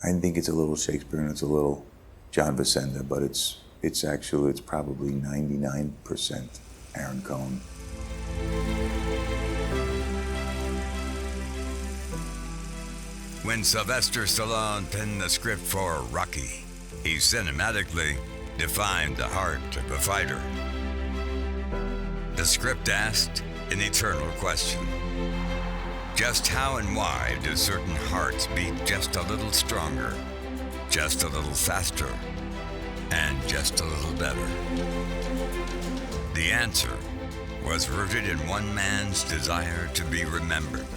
I think it's a little Shakespeare and it's a little John Vicenda, but it's probably 99% Aaron Cohen. When Sylvester Stallone penned the script for Rocky, he cinematically defined the heart of a fighter. The script asked an eternal question. Just how and why do certain hearts beat just a little stronger, just a little faster, and just a little better? The answer was rooted in one man's desire to be remembered,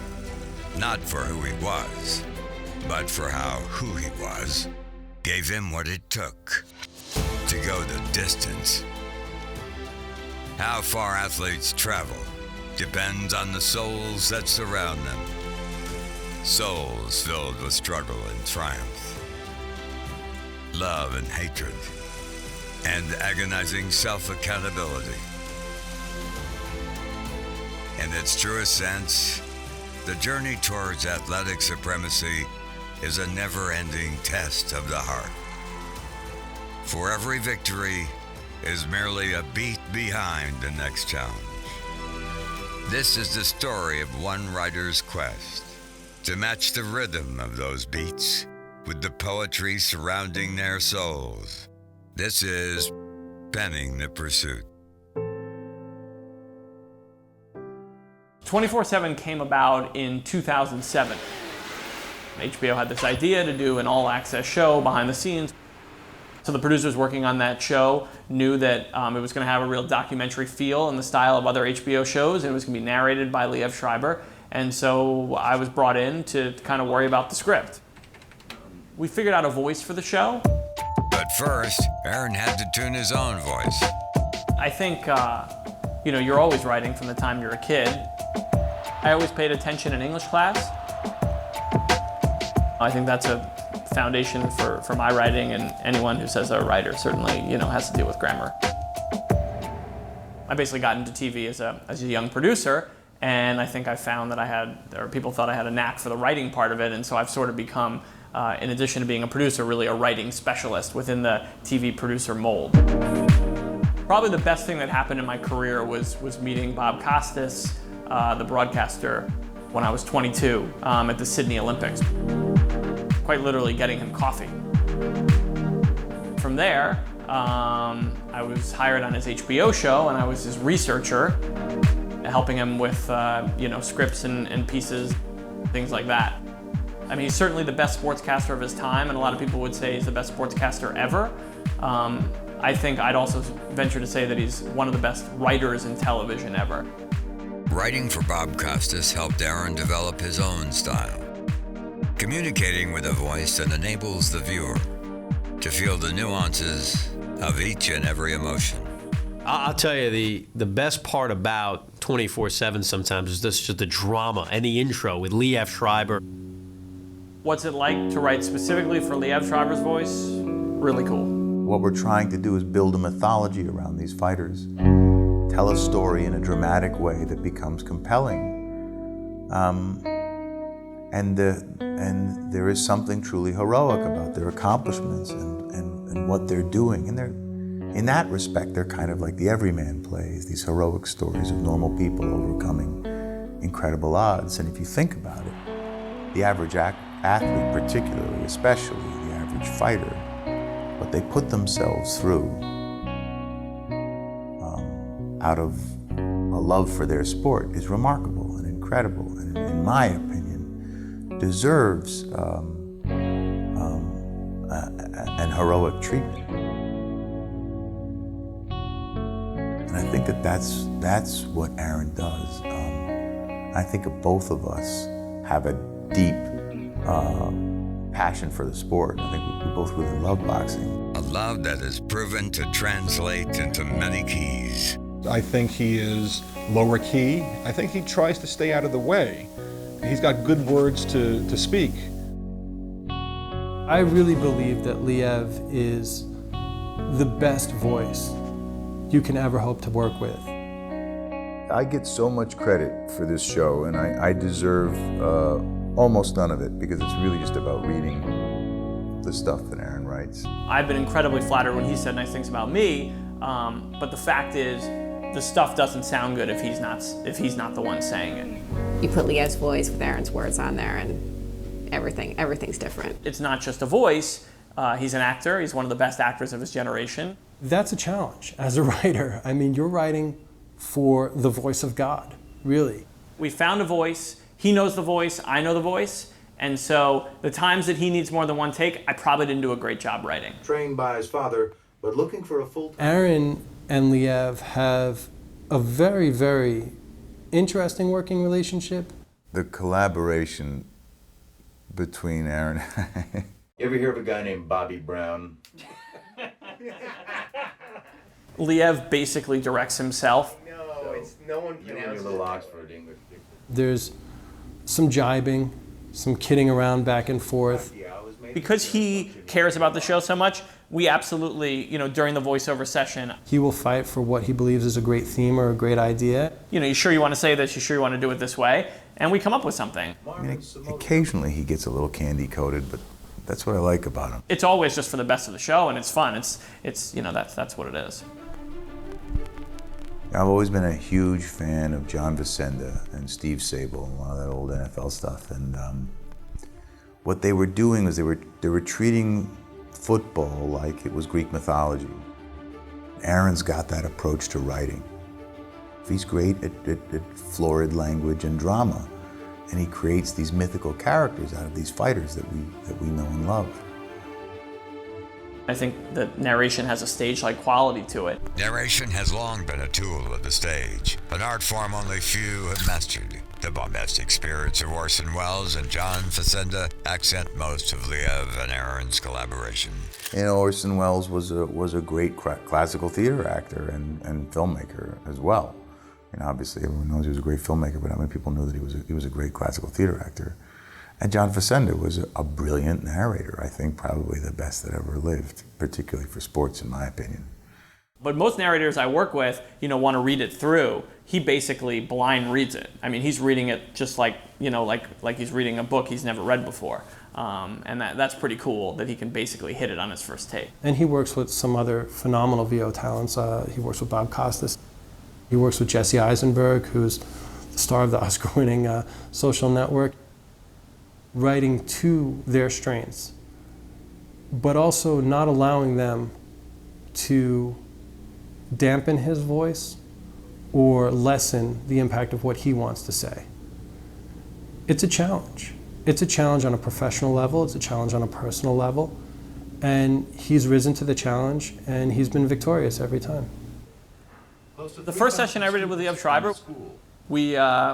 not for who he was, but for how who he was gave him what it took to go the distance. How far athletes travel depends on the souls that surround them. Souls filled with struggle and triumph, love and hatred, and agonizing self-accountability. In its truest sense, the journey towards athletic supremacy is a never-ending test of the heart. For every victory is merely a beat behind the next challenge. This is the story of one writer's quest to match the rhythm of those beats with the poetry surrounding their souls. This is Penning the Pursuit. 24/7 came about in 2007. HBO had this idea to do an all-access show behind the scenes. So the producers working on that show knew that it was going to have a real documentary feel in the style of other HBO shows, and it was going to be narrated by Liev Schreiber. And so I was brought in to kind of worry about the script. We figured out a voice for the show. But first, Aaron had to tune his own voice. I think, you're always writing from the time you're a kid. I always paid attention in English class. I think that's a foundation for my writing, and anyone who says they're a writer certainly, has to deal with grammar. I basically got into TV as a young producer, and I think I found that people thought I had a knack for the writing part of it, and so I've sort of become, in addition to being a producer, really a writing specialist within the TV producer mold. Probably the best thing that happened in my career was meeting Bob Costas, the broadcaster, when I was 22 at the Sydney Olympics. Quite literally getting him coffee. From there, I was hired on his HBO show, and I was his researcher, helping him with scripts and pieces, things like that. I mean, he's certainly the best sportscaster of his time, and a lot of people would say he's the best sportscaster ever. I think I'd also venture to say that he's one of the best writers in television ever. Writing for Bob Costas helped Aaron develop his own style, communicating with a voice that enables the viewer to feel the nuances of each and every emotion. I'll tell you, the best part about 24/7 sometimes is just the drama and the intro with Liev Schreiber. What's it like to write specifically for Liev Schreiber's voice? Really cool. What we're trying to do is build a mythology around these fighters, tell a story in a dramatic way that becomes compelling. And there is something truly heroic about their accomplishments and what they're doing. And in that respect, they're kind of like the everyman plays, these heroic stories of normal people overcoming incredible odds. And if you think about it, the average athlete particularly, especially the average fighter, what they put themselves through out of a love for their sport is remarkable and incredible, and in my opinion, deserves an heroic treatment. And I think that's what Aaron does. I think both of us have a deep passion for the sport. I think we both really love boxing. A love that is proven to translate into many keys. I think he is lower key. I think he tries to stay out of the way. He's got good words to speak. I really believe that Liev is the best voice you can ever hope to work with. I get so much credit for this show, and I deserve almost none of it, because it's really just about reading the stuff that Aaron writes. I've been incredibly flattered when he said nice things about me, but the fact is, the stuff doesn't sound good if he's not the one saying it. You put Liev's voice with Aaron's words on there, and everything's different. It's not just a voice. He's an actor. He's one of the best actors of his generation. That's a challenge as a writer. I mean, you're writing for the voice of God, really. We found a voice. He knows the voice. I know the voice. And so the times that he needs more than one take, I probably didn't do a great job writing. Trained by his father, but looking for a full-time... Aaron and Liev have a very, very interesting working relationship. The collaboration between Aaron... You ever hear of a guy named Bobby Brown? Liev basically directs himself. No one pronounces little Oxford English. There's some jibing, some kidding around back and forth. Because he cares about the show so much, we absolutely, during the voiceover session, He will fight for what he believes is a great theme or a great idea. you sure you want to say this, you sure you want to do it this way, and we come up with something. I mean, occasionally he gets a little candy-coated, but that's what I like about him. It's always just for the best of the show, and it's fun. It's that's what it is. I've always been a huge fan of John Facenda and Steve Sable and a lot of that old NFL stuff. And what they were doing was they were treating football like it was Greek mythology. Aaron's got that approach to writing. He's great at florid language and drama, and he creates these mythical characters out of these fighters that we know and love. I think that narration has a stage-like quality to it. Narration has long been a tool of the stage, an art form only few have mastered. The bombastic spirits of Orson Welles and John Facenda accent most of Liev and Aaron's collaboration. Orson Welles was a great classical theater actor and filmmaker as well. Obviously everyone knows he was a great filmmaker, but not many people knew that he was a great classical theater actor. And John Facenda was a brilliant narrator, I think probably the best that ever lived, particularly for sports, in my opinion. But most narrators I work with, want to read it through. He basically blind reads it. I mean, he's reading it just like he's reading a book he's never read before. And that's pretty cool that he can basically hit it on his first take. And he works with some other phenomenal VO talents. He works with Bob Costas. He works with Jesse Eisenberg, who's the star of the Oscar-winning Social Network, writing to their strengths, but also not allowing them to dampen his voice or lessen the impact of what he wants to say. It's a challenge. It's a challenge on a professional level, it's a challenge on a personal level, and he's risen to the challenge and he's been victorious every time. The first session I read with Liev Schreiber, we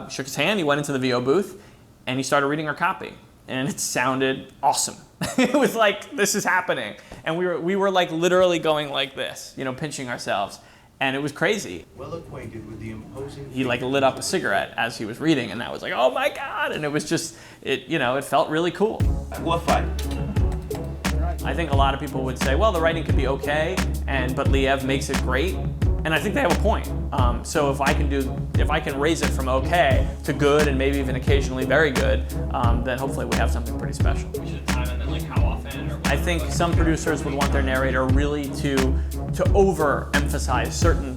shook his hand, he went into the VO booth, and he started reading our copy. And it sounded awesome. It was like, this is happening. And we were like literally going like this, pinching ourselves. And it was crazy. Well acquainted with the imposing... He lit up a cigarette as he was reading, and that was like, oh my God. And it was just, it felt really cool. What fight? I think a lot of people would say, well, the writing could be okay, but Liev makes it great. And I think they have a point. So if I can raise it from okay to good and maybe even occasionally very good, then hopefully we have something pretty special. We should time it then how often? I think some producers would want their narrator really to overemphasize certain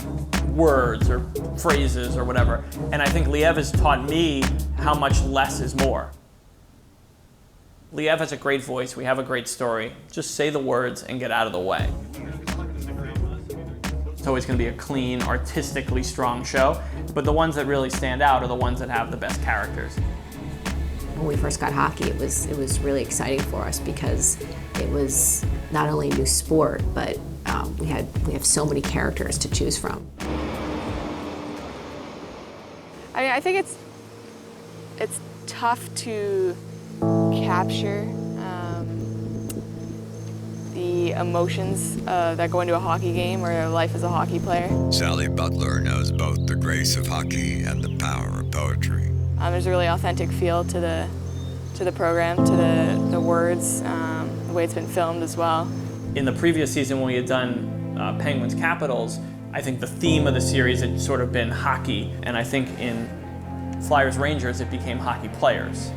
words or phrases or whatever. And I think Liev has taught me how much less is more. Liev has a great voice. We have a great story. Just say the words and get out of the way. It's always going to be a clean, artistically strong show, but the ones that really stand out are the ones that have the best characters. When we first got hockey, it was really exciting for us because it was not only a new sport, but we have so many characters to choose from. I think it's tough to capture the emotions that go into a hockey game or life as a hockey player. Sally Butler knows both the grace of hockey and the power of poetry. There's a really authentic feel to the program, to the words, the way it's been filmed as well. In the previous season when we had done Penguins Capitals, I think the theme of the series had sort of been hockey, and I think in Flyers Rangers it became hockey players.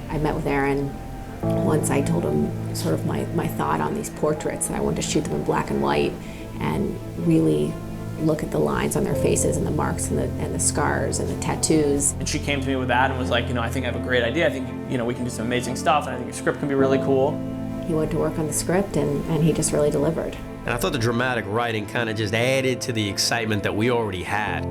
I met with Aaron once. I told him sort of my thought on these portraits, and I wanted to shoot them in black and white and really look at the lines on their faces and the marks and the scars and the tattoos. And she came to me with that and was like, I think I have a great idea. I think, we can do some amazing stuff, and I think the script can be really cool. He went to work on the script, and he just really delivered. And I thought the dramatic writing kind of just added to the excitement that we already had.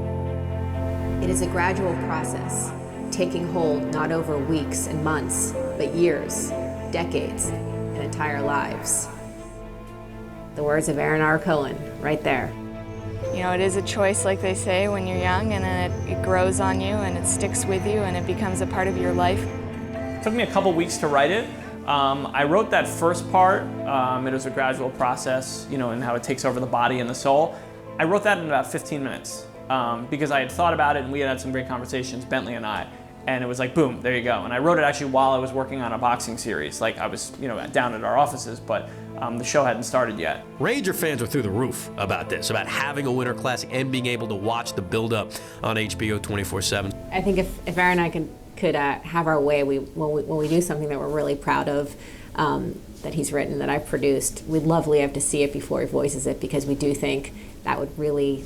It is a gradual process, taking hold not over weeks and months, but years, decades, and entire lives. The words of Aaron R. Cohen, right there. It is a choice, like they say, when you're young, and then it grows on you, and it sticks with you, and it becomes a part of your life. It took me a couple weeks to write it. I wrote that first part. It was a gradual process, and how it takes over the body and the soul. I wrote that in about 15 minutes because I had thought about it, and we had some great conversations, Bentley and I. And it was like, boom, there you go. And I wrote it actually while I was working on a boxing series. Like I was, down at our offices, but the show hadn't started yet. Ranger fans were through the roof about this, about having a Winter Classic and being able to watch the build-up on HBO 24/7. I think if Aaron and I could have our way, when we do something that we're really proud of, that he's written, that I've produced, we'd love Liev to see it before he voices it, because we do think that would really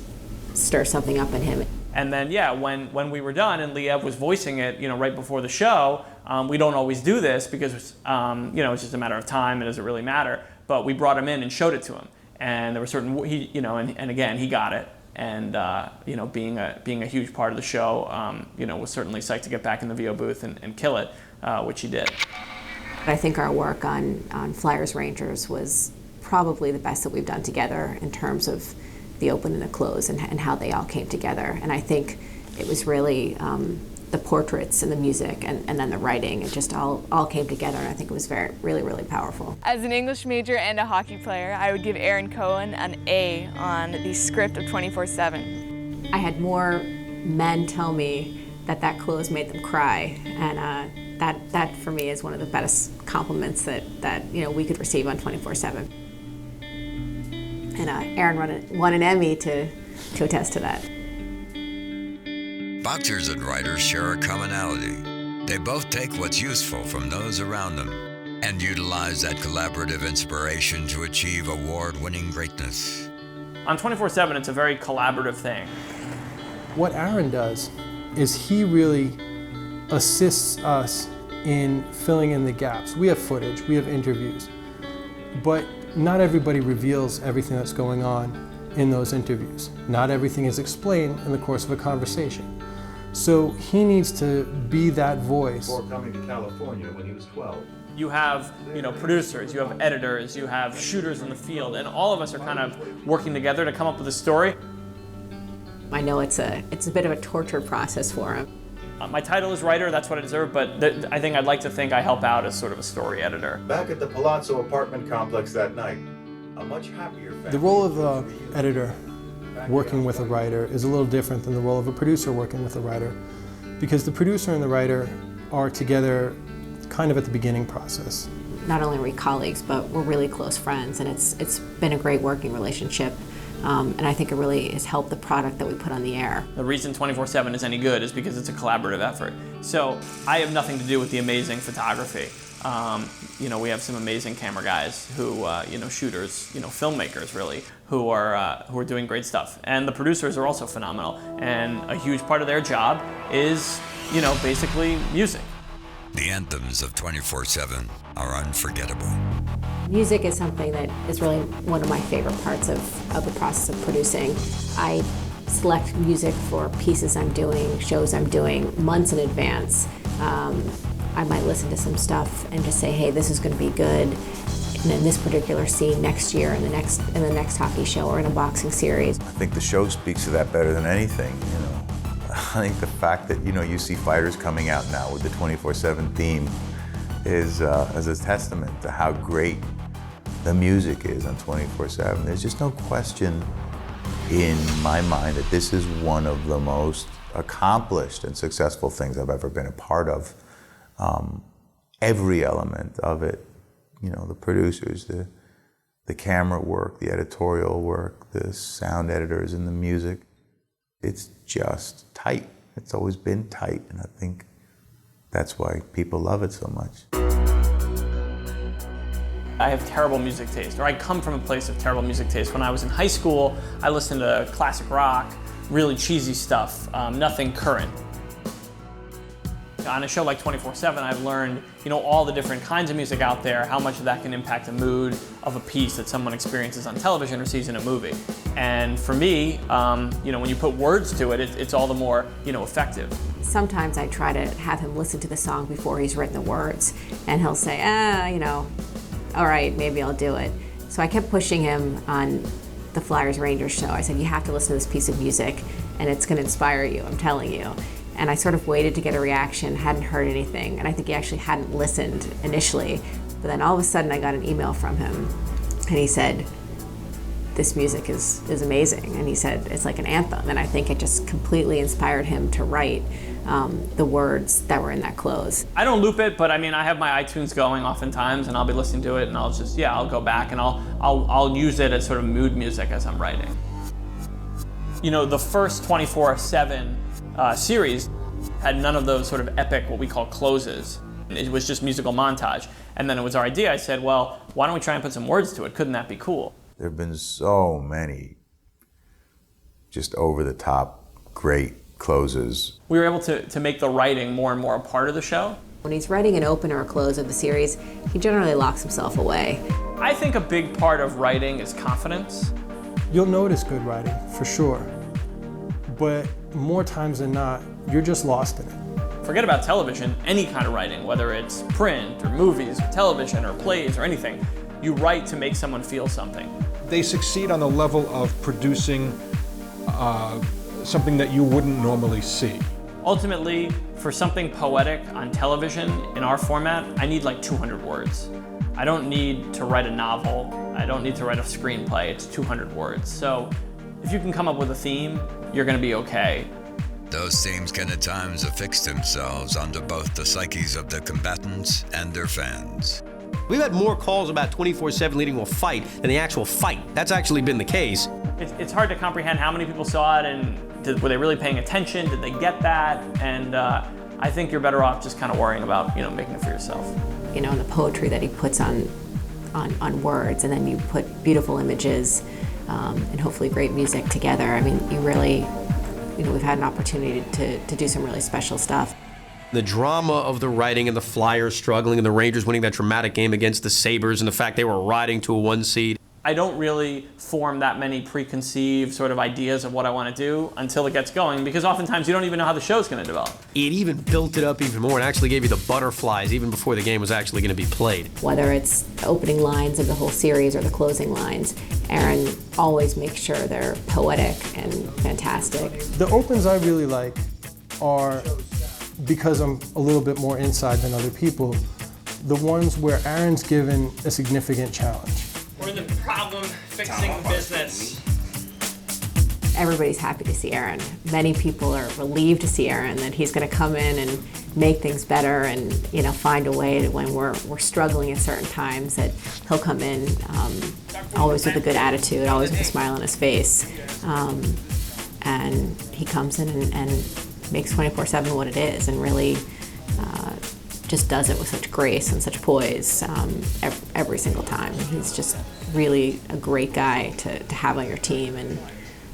stir something up in him. And then, when we were done and Liev was voicing it, right before the show, we don't always do this because, it's just a matter of time. It doesn't really matter. But we brought him in and showed it to him. And there were certain, and again, he got it. And, being a huge part of the show, was certainly psyched to get back in the VO booth and kill it, which he did. I think our work on Flyers Rangers was probably the best that we've done together in terms of the open and the close and how they all came together. And I think it was really the portraits and the music and then the writing. It just all came together, and I think it was really, really powerful. As an English major and a hockey player, I would give Aaron Cohen an A on the script of 24/7. I had more men tell me that close made them cry, and that for me is one of the best compliments that we could receive on 24/7. And Aaron won an Emmy to attest to that. Boxers and writers share a commonality. They both take what's useful from those around them and utilize that collaborative inspiration to achieve award-winning greatness. On 24/7, it's a very collaborative thing. What Aaron does is he really assists us in filling in the gaps. We have footage, we have interviews, but not everybody reveals everything that's going on in those interviews. Not everything is explained in the course of a conversation. So he needs to be that voice. Before coming to California when he was 12. You have, producers, you have editors, you have shooters in the field, and all of us are kind of working together to come up with a story. I know it's a bit of a torture process for him. My title is writer, that's what I deserve, but I think I'd like to think I help out as sort of a story editor. Back at the Palazzo apartment complex that night, a much happier family. The role of the editor working with a writer is a little different than the role of a producer working with a writer, because the producer and the writer are together kind of at the beginning process. Not only are we colleagues, but we're really close friends, and it's been a great working relationship. And I think it really has helped the product that we put on the air. The reason 24/7 is any good is because it's a collaborative effort. So I have nothing to do with the amazing photography. We have some amazing camera guys who, shooters, filmmakers really, who are doing great stuff. And the producers are also phenomenal. And a huge part of their job is, basically music. The anthems of 24/7 are unforgettable. Music is something that is really one of my favorite parts of the process of producing. I select music for pieces I'm doing, shows I'm doing, months in advance. I might listen to some stuff and just say, hey, this is going to be good in this particular scene next year, in the next hockey show, or in a boxing series. I think the show speaks to that better than anything, I think the fact that, you see fighters coming out now with the 24/7 theme is a testament to how great the music is on 24/7. There's just no question in my mind that this is one of the most accomplished and successful things I've ever been a part of. Every element of it, the producers, the the camera work, the editorial work, the sound editors and the music. It's just tight. It's always been tight, and I think that's why people love it so much. I have terrible music taste, or I come from a place of terrible music taste. When I was in high school, I listened to classic rock, really cheesy stuff, nothing current. On a show like 24/7, I've learned, all the different kinds of music out there, how much of that can impact the mood of a piece that someone experiences on television or sees in a movie. And for me, when you put words to it, it's all the more, effective. Sometimes I try to have him listen to the song before he's written the words, and he'll say, all right, maybe I'll do it. So I kept pushing him on the Flyers Rangers show. I said, you have to listen to this piece of music, and it's going to inspire you, I'm telling you. And I sort of waited to get a reaction, hadn't heard anything, and I think he actually hadn't listened initially. But then all of a sudden I got an email from him, and he said, this music is amazing. And he said, it's like an anthem. And I think it just completely inspired him to write the words that were in that close. I don't loop it, but I have my iTunes going oftentimes, and I'll be listening to it, and I'll go back and I'll use it as sort of mood music as I'm writing. The first 24/7 series had none of those sort of epic, what we call closes. It was just musical montage. And then it was our idea. I said, well, why don't we try and put some words to it? Couldn't that be cool? There have been so many just over-the-top great closes. We were able to make the writing more and more a part of the show. When he's writing an open or a close of the series, he generally locks himself away. I think a big part of writing is confidence. You'll notice good writing, for sure. But more times than not, you're just lost in it. Forget about television, any kind of writing, whether it's print or movies or television or plays or anything. You write to make someone feel something. They succeed on the level of producing something that you wouldn't normally see. Ultimately, for something poetic on television in our format, I need like 200 words. I don't need to write a novel. I don't need to write a screenplay. It's 200 words. So if you can come up with a theme, you're going to be okay. Those themes can at times affix themselves onto both the psyches of the combatants and their fans. We've had more calls about 24/7 leading to a fight than the actual fight. That's actually been the case. It's hard to comprehend how many people saw it, and were they really paying attention? Did they get that? And I think you're better off just kind of worrying about making it for yourself. And the poetry that he puts on words, and then you put beautiful images and hopefully great music together. You really, we've had an opportunity to do some really special stuff. The drama of the writing and the Flyers struggling and the Rangers winning that dramatic game against the Sabres and the fact they were riding to a 1 seed. I don't really form that many preconceived sort of ideas of what I want to do until it gets going, because oftentimes you don't even know how the show's going to develop. It even built it up even more and actually gave you the butterflies even before the game was actually going to be played. Whether it's the opening lines of the whole series or the closing lines, Aaron always makes sure they're poetic and fantastic. The opens I really like are, because I'm a little bit more inside than other people, the ones where Aaron's given a significant challenge. We're in the problem-fixing business. Everybody's happy to see Aaron. Many people are relieved to see Aaron, that he's going to come in and make things better and find a way to, when we're struggling at certain times, that he'll come in always with a good attitude, always with a smile on his face. And he comes in and makes 24/7 what it is, and really just does it with such grace and such poise every single time. He's just really a great guy to have on your team, and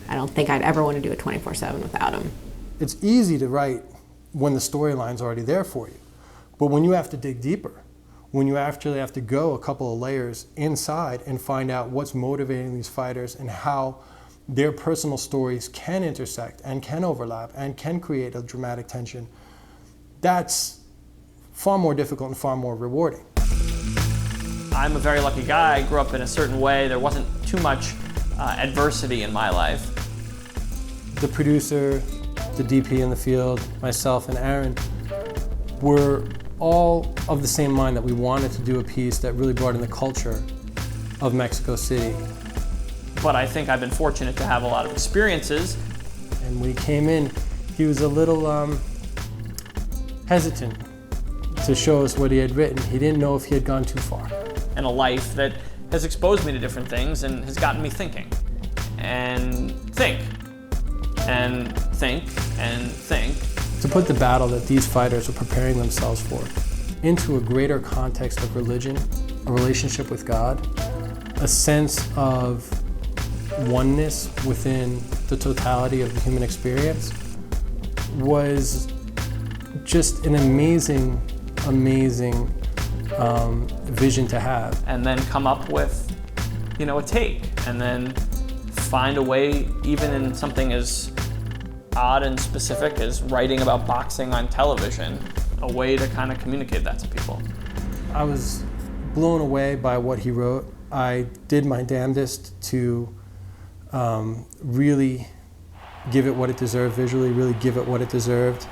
I don't think I'd ever want to do a 24/7 without him. It's easy to write when the storyline's already there for you, but when you have to dig deeper, when you actually have to go a couple of layers inside and find out what's motivating these fighters and how their personal stories can intersect and can overlap and can create a dramatic tension, that's far more difficult and far more rewarding. I'm a very lucky guy. I grew up in a certain way. There wasn't too much adversity in my life. The producer, the DP in the field, myself and Aaron were all of the same mind, that we wanted to do a piece that really brought in the culture of Mexico City. But I think I've been fortunate to have a lot of experiences. And when he came in, he was a little hesitant to show us what he had written. He didn't know if he had gone too far. And a life that has exposed me to different things and has gotten me thinking. And think. And think. And think. To put the battle that these fighters are preparing themselves for into a greater context of religion, a relationship with God, a sense of oneness within the totality of the human experience, was just an amazing, amazing vision to have. And then come up with, a take, and then find a way, even in something as odd and specific as writing about boxing on television, a way to kind of communicate that to people. I was blown away by what he wrote. I did my damnedest to really give it what it deserved visually, really give it what it deserved.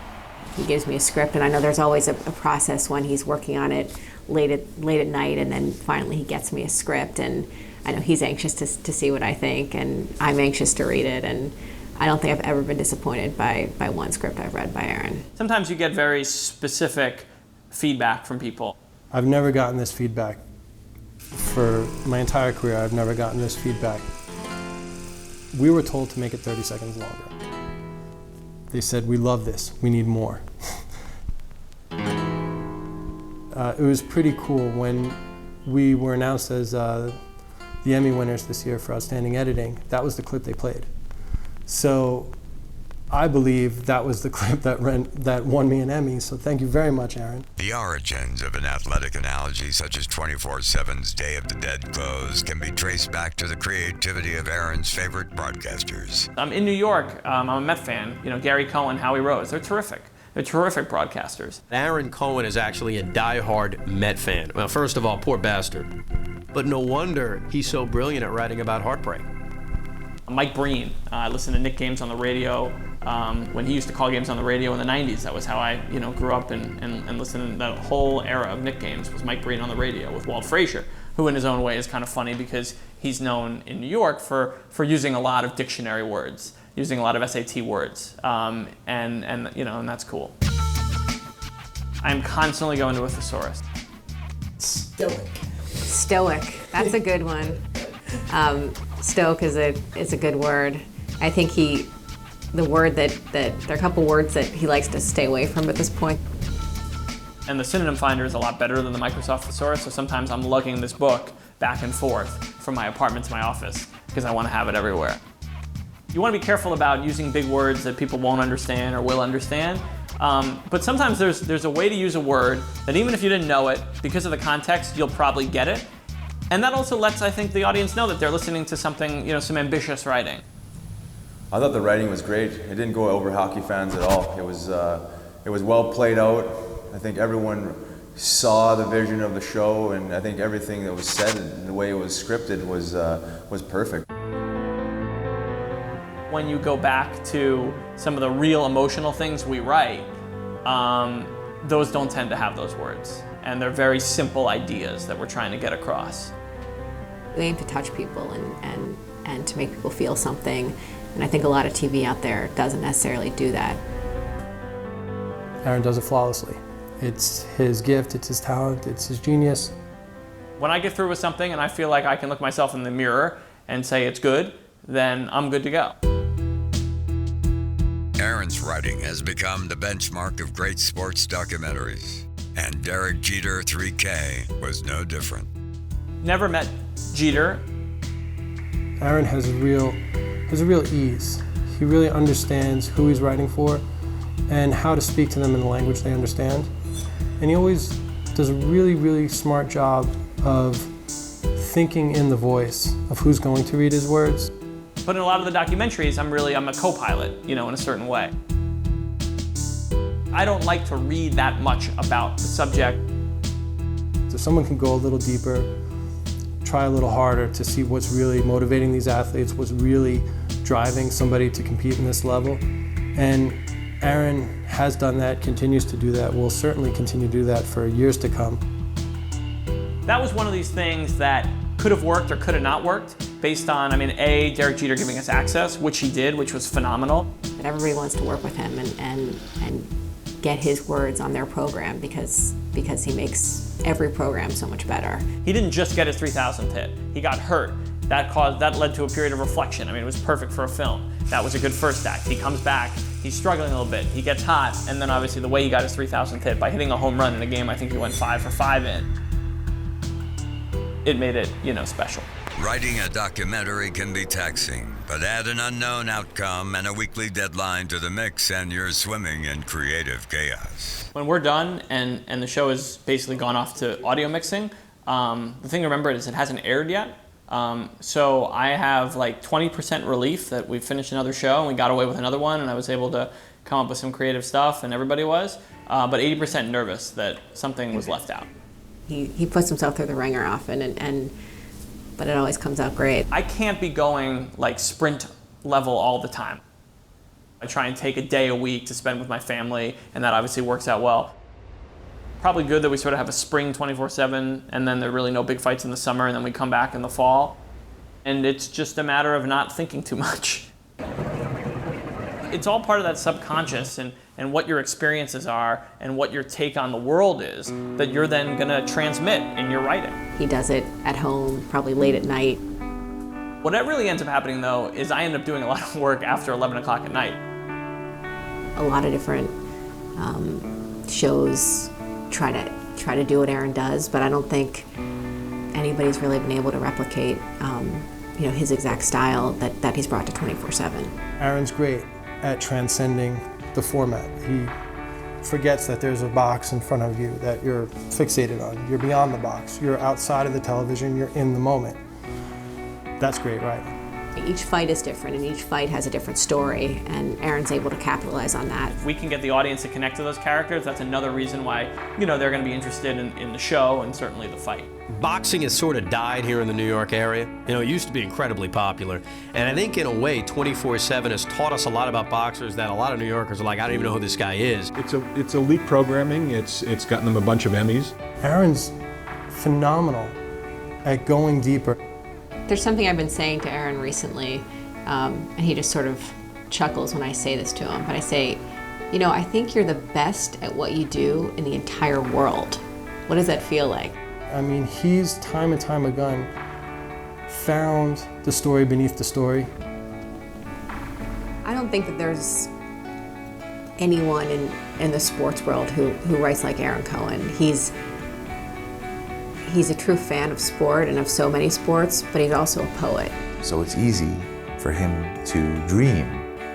He gives me a script, and I know there's always a process when he's working on it late at night, and then finally he gets me a script, and I know he's anxious to see what I think, and I'm anxious to read it, and I don't think I've ever been disappointed by one script I've read by Aaron. Sometimes you get very specific feedback from people. I've never gotten this feedback. For my entire career, I've never gotten this feedback. We were told to make it 30 seconds longer. They said, we love this, we need more. It was pretty cool when we were announced as the Emmy winners this year for Outstanding Editing. That was the clip they played. So I believe that was the clip that won me an Emmy, so thank you very much, Aaron. The origins of an athletic analogy such as 24/7's Day of the Dead close can be traced back to the creativity of Aaron's favorite broadcasters. I'm in New York, I'm a Met fan. Gary Cohen, Howie Rose, they're terrific. They're terrific broadcasters. Aaron Cohen is actually a diehard Met fan. Well, first of all, poor bastard. But no wonder he's so brilliant at writing about heartbreak. Mike Breen, I listened to Knick games on the radio when he used to call games on the radio in the 90s. That was how I grew up and listened to that whole era of Knick games was Mike Breen on the radio with Walt Frazier, who in his own way is kind of funny because he's known in New York for using a lot of dictionary words, using a lot of SAT words, and that's cool. I'm constantly going to a thesaurus. Stoic, that's a good one. Stoic is a good word. I think there are a couple words that he likes to stay away from at this point. And the synonym finder is a lot better than the Microsoft Thesaurus, so sometimes I'm lugging this book back and forth from my apartment to my office because I want to have it everywhere. You want to be careful about using big words that people won't understand or will understand, but sometimes there's a way to use a word that even if you didn't know it, because of the context, you'll probably get it. And that also lets, I think, the audience know that they're listening to something, some ambitious writing. I thought the writing was great. It didn't go over hockey fans at all. It was well played out. I think everyone saw the vision of the show, and I think everything that was said and the way it was scripted was perfect. When you go back to some of the real emotional things we write, those don't tend to have those words. And they're very simple ideas that we're trying to get across. We aim to touch people and to make people feel something. And I think a lot of TV out there doesn't necessarily do that. Aaron does it flawlessly. It's his gift, it's his talent, it's his genius. When I get through with something and I feel like I can look myself in the mirror and say it's good, then I'm good to go. Aaron's writing has become the benchmark of great sports documentaries. And Derek Jeter 3K was no different. Never met Jeter. Aaron has a real ease. He really understands who he's writing for and how to speak to them in the language they understand. And he always does a really, really smart job of thinking in the voice of who's going to read his words. But in a lot of the documentaries, I'm a co-pilot, in a certain way. I don't like to read that much about the subject. So someone can go a little deeper, try a little harder to see what's really motivating these athletes, what's really driving somebody to compete in this level. And Aaron has done that, continues to do that, will certainly continue to do that for years to come. That was one of these things that could have worked or could have not worked based on, Derek Jeter giving us access, which he did, which was phenomenal. But everybody wants to work with him and get his words on their program because he makes every program so much better. He didn't just get his 3,000th hit. He got hurt. That led to a period of reflection. I mean, it was perfect for a film. That was a good first act. He comes back, he's struggling a little bit, he gets hot, and then obviously the way he got his 3,000th hit, by hitting a home run in a game I think he went 5 for 5 in, it made it, special. Writing a documentary can be taxing, but add an unknown outcome and a weekly deadline to the mix and you're swimming in creative chaos. When we're done and the show has basically gone off to audio mixing, the thing to remember is it hasn't aired yet. So I have like 20% relief that we finished another show and we got away with another one and I was able to come up with some creative stuff and everybody was, but 80% nervous that something was left out. He puts himself through the ringer often, but it always comes out great. I can't be going like sprint level all the time. I try and take a day a week to spend with my family, and that obviously works out well. Probably good that we sort of have a spring 24/7, and then there are really no big fights in the summer, and then we come back in the fall. And it's just a matter of not thinking too much. It's all part of that subconscious and what your experiences are and what your take on the world is that you're then gonna transmit in your writing. He does it at home, probably late at night. What really ends up happening though is I end up doing a lot of work after 11 o'clock at night. A lot of different shows try to do what Aaron does, but I don't think anybody's really been able to replicate his exact style that he's brought to 24/7. Aaron's great at transcending the format. He forgets that there's a box in front of you that you're fixated on. You're beyond the box. You're outside of the television. You're in the moment. That's great writing. Each fight is different, and each fight has a different story, and Aaron's able to capitalize on that. If we can get the audience to connect to those characters, that's another reason why, they're going to be interested in the show and certainly the fight. Boxing has sort of died here in the New York area. It used to be incredibly popular. And I think in a way, 24/7 has taught us a lot about boxers that a lot of New Yorkers are like, I don't even know who this guy is. It's elite programming. It's gotten them a bunch of Emmys. Aaron's phenomenal at going deeper. There's something I've been saying to Aaron recently, and he just sort of chuckles when I say this to him, but I say, I think you're the best at what you do in the entire world. What does that feel like? I mean, he's time and time again found the story beneath the story. I don't think that there's anyone in the sports world who writes like Aaron Cohen. He's a true fan of sport and of so many sports, but he's also a poet. So it's easy for him to dream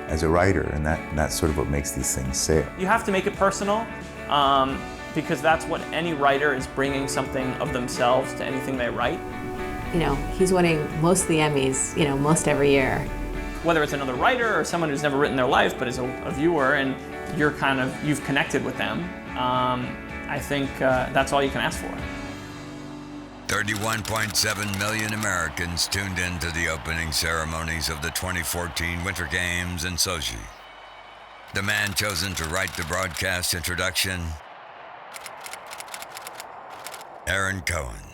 as a writer, and that's sort of what makes these things sail. You have to make it personal, because that's what any writer is, bringing something of themselves to anything they write. He's winning most of the Emmys, most every year. Whether it's another writer or someone who's never written their life but is a viewer and you've connected with them, I think that's all you can ask for. 31.7 million Americans tuned in to the opening ceremonies of the 2014 Winter Games in Sochi. The man chosen to write the broadcast introduction, Aaron Cohen.